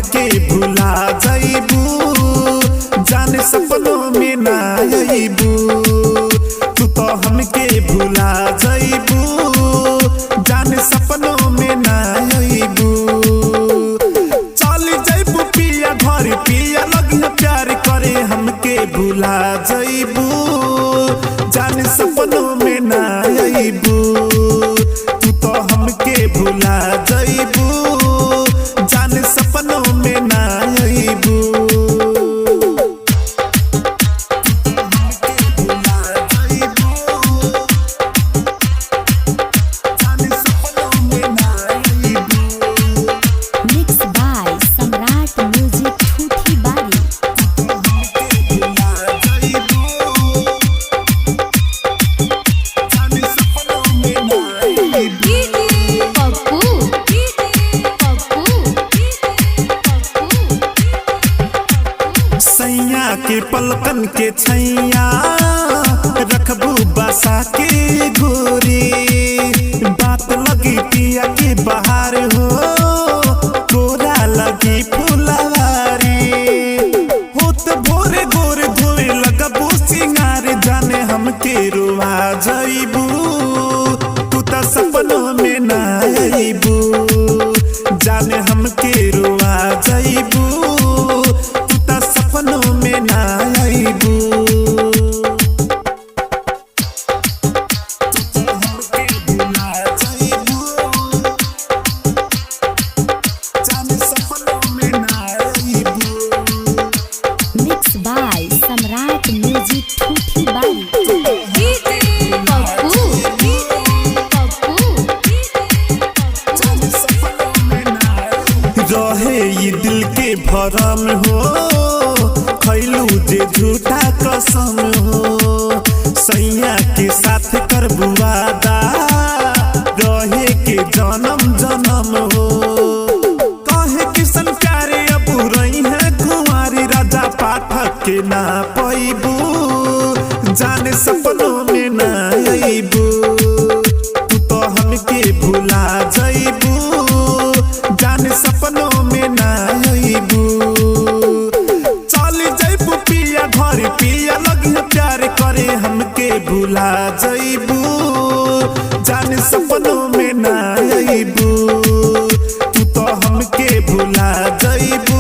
हमके भुला जाइबू, जाने सपनों में ना आइबू। तू तो हमके भुला जाइबू, जाने सपनों में ना आइबू। चल जाइबू पिया घर, पिया लगिया प्यार करे हमके भुला जाइबू, जाने सपनों में ना आइबू। तू तो हमके भुला जाइबू, जाने सपनों में ना आइबू। सैया के पलकन के छैया रखबू बसा के गोरी, बात लगी पिया के बाहर हो, गोरा लगी फुलवारी। होत भोरे गोरे धोए लगबू सिंगार, जाने हमके रुआ जाइबू। तू तो सपनों में ना आइबू, जाने हमके रुआ जाइबू। सपनों में ना आइबू, हमके भुला जाइबू, जाने सपनों में ना आइबू। मिक्स बाय सम्राट म्यूजिक ठूठी बारी। रहे ये दिल के भरम हो, खैलू जे झूठा कसम हो। सैया के साथ कर वादा, रहे के जन्म जन्म हो। कहे किसन प्यारे अबू रही है कुंवारी, राजा पाठक के ना पैबू, जाने सपनों में ना आइबू। तू तो हमके भुला जाइबू, जाने सपनों में ना आइबू। चल जाइबू पिया घर, पिया लगिया प्यार करे हमके भुला जाइबू, जाने सपनों में ना आइबू। तू तो हमके भुला जाइबू,